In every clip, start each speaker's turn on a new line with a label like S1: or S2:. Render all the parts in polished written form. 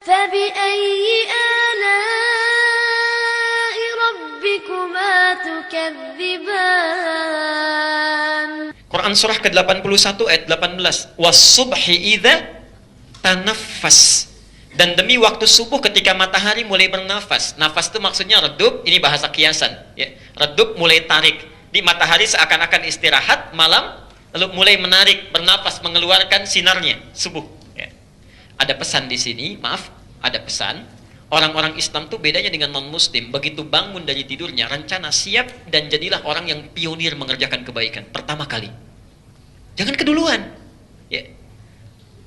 S1: فبأي آلاء ربكما تكذبان.
S2: Quran surah ke-81 ayat 18. Was-subhi idza tanaffas. Dan demi waktu subuh ketika matahari mulai bernafas. Nafas itu maksudnya redup, ini bahasa kiasan, ya. Redup mulai tarik. Di matahari seakan-akan istirahat malam, lalu mulai menarik, bernafas, mengeluarkan sinarnya subuh, ya. Ada pesan di sini, maaf, ada pesan. Orang-orang Islam tuh bedanya dengan non-muslim. Begitu bangun dari tidurnya, rencana siap dan jadilah orang yang pionir mengerjakan kebaikan pertama kali. Jangan keduluan, ya.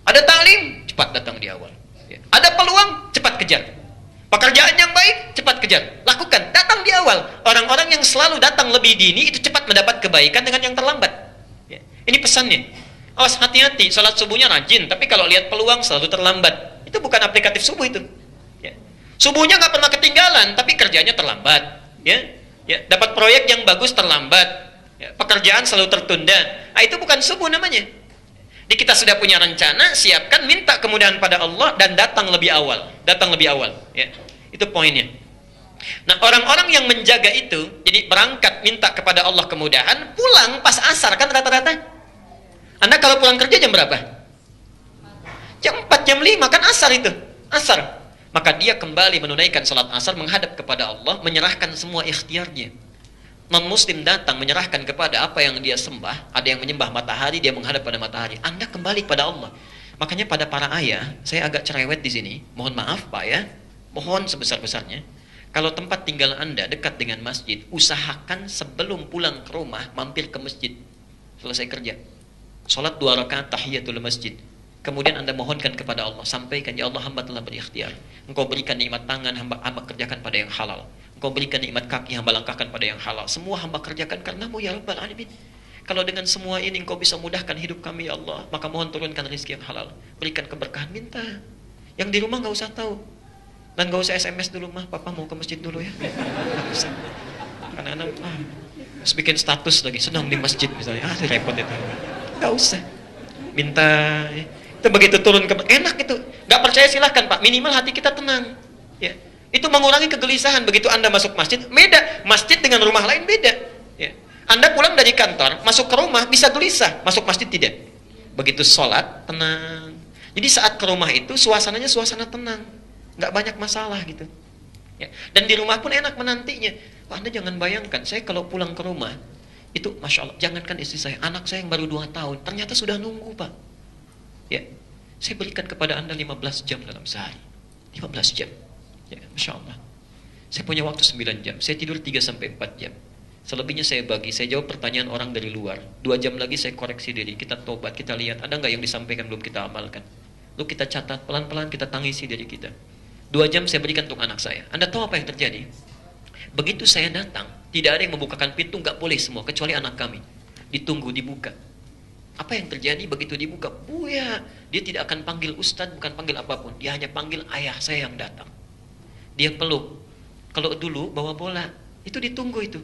S2: Ada taklim, cepat datang di awal, ya. Ada peluang, cepat kejar. Pekerjaan yang baik, cepat kejar. Lakukan, datang di awal. Orang-orang yang selalu datang lebih dini itu cepat mendapat kebaikan dengan yang terlambat, ya. Ini pesannya. Awas, hati-hati, sholat subuhnya rajin, tapi kalau lihat peluang selalu terlambat. Itu bukan aplikatif subuh itu, ya. Subuhnya nggak pernah ketinggalan, tapi kerjanya terlambat, ya. Ya, dapat proyek yang bagus terlambat, ya. Pekerjaan selalu tertunda. Nah, itu bukan subuh namanya. Jadi kita sudah punya rencana, siapkan, minta kemudahan pada Allah dan datang lebih awal, ya. Itu poinnya. Nah, orang-orang yang menjaga itu, jadi berangkat minta kepada Allah kemudahan, pulang pas asar kan rata-rata. Anda kalau pulang kerja jam berapa? Jam 4, jam 5 kan asar itu. Asar. Maka dia kembali menunaikan salat asar, menghadap kepada Allah, menyerahkan semua ikhtiarnya. Non-muslim datang menyerahkan kepada apa yang dia sembah. Ada yang menyembah matahari, dia menghadap pada matahari. Anda kembali kepada Allah. Makanya pada para ayah, saya agak cerewet di sini. Mohon maaf Pak ya. Mohon sebesar-besarnya. Kalau tempat tinggal Anda dekat dengan masjid, usahakan sebelum pulang ke rumah mampir ke masjid. Selesai kerja, salat 2 rakaat tahiyatul masjid. Kemudian Anda mohonkan kepada Allah, sampaikan, ya Allah, hamba telah berikhtiar. Engkau berikan nikmat tangan, hamba kerjakan pada yang halal. Engkau berikan nikmat kaki, hamba langkahkan pada yang halal. Semua hamba kerjakan karenamu ya Rabbal Alamin. Kalau dengan semua ini Engkau bisa mudahkan hidup kami ya Allah, maka mohon turunkan rezeki yang halal. Berikan keberkahan, minta. Yang di rumah gak usah tahu. Dan gak usah SMS dulu, mah papa mau ke masjid dulu ya. Gak usah. Karena anak terus bikin status lagi, sedang di masjid misalnya. Repot itu. Gak usah. Minta ya. Itu begitu turun ke enak itu. Gak percaya silahkan Pak, minimal hati kita tenang, ya. Itu mengurangi kegelisahan. Begitu Anda masuk masjid, beda. Masjid dengan rumah lain beda, ya. Anda pulang dari kantor, masuk ke rumah bisa gelisah, masuk masjid tidak. Begitu sholat, tenang. Jadi saat ke rumah itu suasananya suasana tenang, nggak banyak masalah gitu, ya. Dan di rumah pun enak menantinya. Anda jangan bayangkan, saya kalau pulang ke rumah itu, Masya Allah, jangankan istri saya, anak saya yang baru 2 tahun, ternyata sudah nunggu Pak, ya. Saya berikan kepada Anda 15 jam dalam sehari, 15 jam, ya, Masya Allah. Saya punya waktu 9 jam, saya tidur 3-4 jam. Selebihnya saya bagi, saya jawab pertanyaan orang dari luar. 2 jam lagi saya koreksi diri, kita tobat, kita lihat ada nggak yang disampaikan belum kita amalkan. Lalu kita catat, pelan-pelan kita tangisi diri kita. 2 jam saya berikan untuk anak saya. Anda tahu apa yang terjadi? Begitu saya datang, tidak ada yang membukakan pintu, nggak boleh semua, kecuali anak kami. Ditunggu, dibuka. Apa yang terjadi begitu dibuka? Buya, dia tidak akan panggil ustadz, bukan panggil apapun. Dia hanya panggil ayah saya yang datang. Dia peluk. Kalau dulu bawa bola, itu ditunggu itu.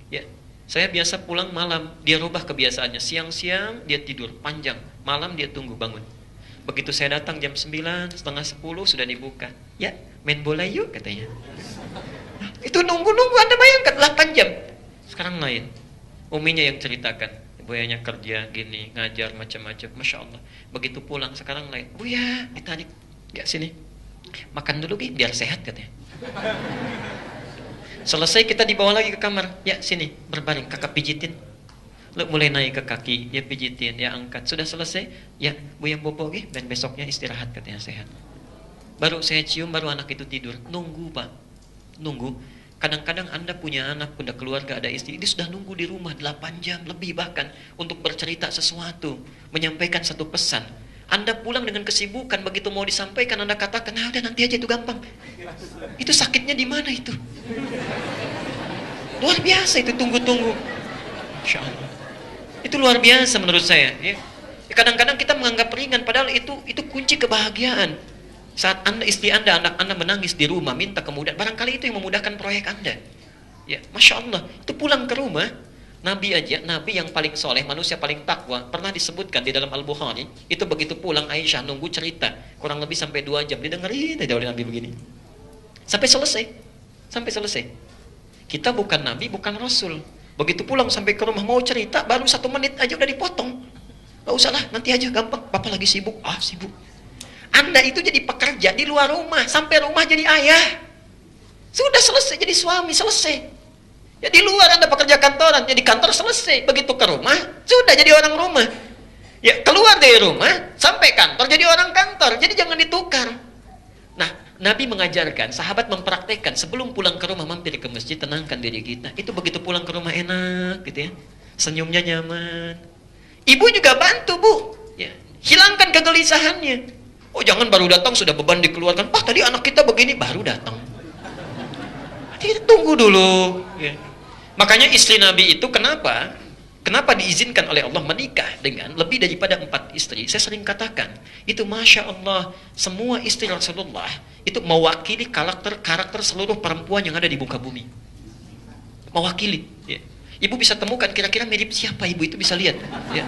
S2: Ya, saya biasa pulang malam, dia rubah kebiasaannya. Siang-siang dia tidur panjang, malam dia tunggu bangun. Begitu saya datang jam 9, setengah 10 sudah dibuka. Ya, main bola yuk katanya. Itu nunggu-nunggu, Anda bayangkan 8 jam. Sekarang lain. Uminya yang ceritakan. Buyanya kerja gini, ngajar macam-macam, Masya Allah. Begitu pulang sekarang lain. Buya, ditarik. Ya sini. Makan dulu biar sehat katanya. Selesai kita dibawa lagi ke kamar. Ya sini, berbaring, kakak pijitin. Lalu mulai naik ke kaki, dia pijitin, dia angkat. Sudah selesai, ya Buya bobo dan besoknya istirahat katanya sehat. Baru saya cium, baru anak itu tidur. Nunggu Pak, nunggu. Kadang-kadang Anda punya anak, punya keluarga, ada istri, dia sudah nunggu di rumah 8 jam lebih bahkan untuk bercerita sesuatu, menyampaikan satu pesan. Anda pulang dengan kesibukan, begitu mau disampaikan Anda katakan, nah udah nanti aja itu gampang. Itu sakitnya di mana itu? Luar biasa itu tunggu-tunggu. Insya Allah. Itu luar biasa menurut saya. Ya. Kadang-kadang kita menganggap ringan, padahal itu kunci kebahagiaan. Saat Anda, istri Anda, anak Anda menangis di rumah, minta kemudahan, barangkali itu yang memudahkan proyek Anda. Ya, Masya Allah, itu pulang ke rumah, Nabi aja, Nabi yang paling soleh, manusia paling takwa, pernah disebutkan di dalam Al-Bukhari, itu begitu pulang Aisyah nunggu cerita, kurang lebih sampai 2 jam, didengerin aja oleh Nabi begini. Sampai selesai. Kita bukan Nabi, bukan Rasul. Begitu pulang sampai ke rumah mau cerita, baru 1 menit aja udah dipotong. Gak usah lah, nanti aja gampang, Bapak lagi sibuk. Sibuk. Anda itu jadi pekerja di luar rumah, sampai rumah jadi ayah. Sudah selesai jadi suami, selesai. Ya di luar Anda pekerja kantoran, jadi kantor selesai. Begitu ke rumah, sudah jadi orang rumah. Ya keluar dari rumah, sampai kantor jadi orang kantor. Jadi jangan ditukar. Nah, Nabi mengajarkan, sahabat mempraktekkan, sebelum pulang ke rumah mampir ke masjid, tenangkan diri kita. Itu begitu pulang ke rumah enak gitu ya. Senyumnya nyaman. Ibu juga bantu, Bu. Ya, hilangkan kegelisahannya. Oh, jangan baru datang sudah beban dikeluarkan. Pak, tadi anak kita begini, baru datang. Tunggu dulu ya. Makanya istri Nabi itu kenapa diizinkan oleh Allah menikah dengan lebih daripada 4 istri. Saya sering katakan itu Masya Allah, semua istri Rasulullah itu mewakili karakter seluruh perempuan yang ada di muka bumi. Mewakili ya. Ibu bisa temukan kira-kira mirip siapa, ibu itu bisa lihat ya.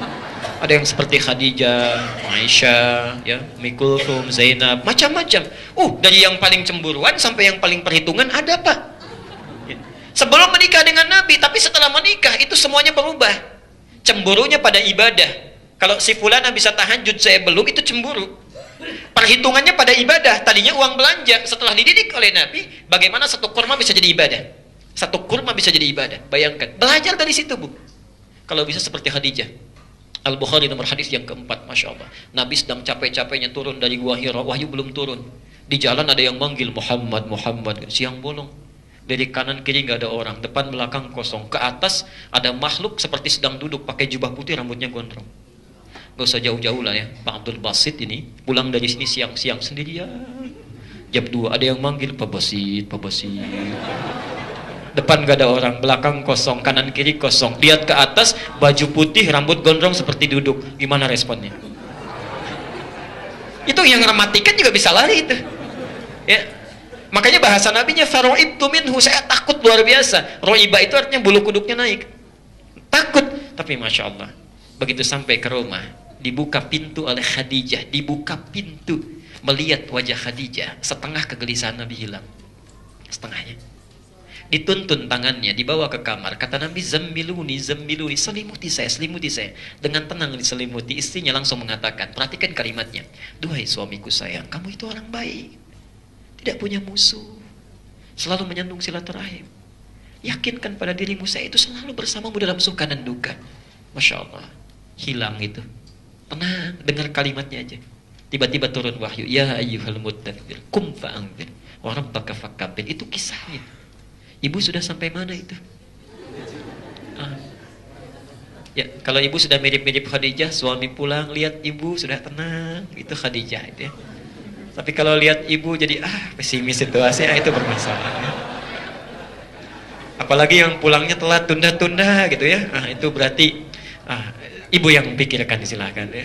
S2: Ada yang seperti Khadijah, Aisyah ya, Ummi Kulthum, Zainab, macam-macam. Dari yang paling cemburuan sampai yang paling perhitungan ada, Pak. Sebelum menikah dengan Nabi, tapi setelah menikah itu semuanya berubah. Cemburunya pada ibadah. Kalau si fulana bisa tahajud, saya belum, itu cemburu. Perhitungannya pada ibadah. Tadinya uang belanja, setelah dididik oleh Nabi, bagaimana 1 kurma bisa jadi ibadah. 1 kurma bisa jadi ibadah. Bayangkan, belajar dari situ, Bu. Kalau bisa seperti Khadijah. Al-Bukhari nomor hadis yang keempat, Masya Allah. Nabi sedang capek-capeknya turun dari Gua Hira, wahyu belum turun. Di jalan ada yang manggil Muhammad, siang bolong. Dari kanan kiri nggak ada orang, depan belakang kosong. Ke atas ada makhluk seperti sedang duduk pakai jubah putih, rambutnya gondrong. Gak usah jauh-jauh lah ya. Pak Abdul Basit ini pulang dari sini siang-siang sendirian. Jam 2 ada yang manggil Pak Basit. Depan nggak ada orang, belakang kosong, kanan kiri kosong. Lihat ke atas, baju putih, rambut gondrong seperti duduk. Gimana responnya? Itu yang mematikan juga bisa lari itu. Ya. Makanya bahasa nabinya faro'ibtu minhu, saya takut luar biasa. Ro'iba itu artinya bulu kuduknya naik. Takut. Tapi Masya Allah, begitu sampai ke rumah, dibuka pintu oleh Khadijah. Dibuka pintu, melihat wajah Khadijah, setengah kegelisahan Nabi hilang. Setengahnya. Dituntun tangannya, dibawa ke kamar. Kata Nabi, zammiluni, selimuti saya. Dengan tenang diselimuti. Istrinya langsung mengatakan, perhatikan kalimatnya, duhai suamiku sayang, kamu itu orang baik, tidak punya musuh, selalu menyambung silaturahim. Yakinkan pada dirimu, saya itu selalu bersamamu dalam suka dan duka. Masya Allah, hilang itu. Tenang, dengar kalimatnya aja. Tiba-tiba turun wahyu, ya ayyuhal muddathir, kum fa'anzir, wa rabbaka fakabbir. Itu kisahnya. Ibu sudah sampai mana itu? Ya, kalau ibu sudah mirip-mirip Khadijah, suami pulang lihat ibu sudah tenang, itu Khadijah itu ya. Tapi kalau lihat ibu jadi pesimis situasinya, itu bermasalah. Apalagi yang pulangnya telat, tunda-tunda gitu ya. Itu berarti ibu yang pikirkan, silakan ya.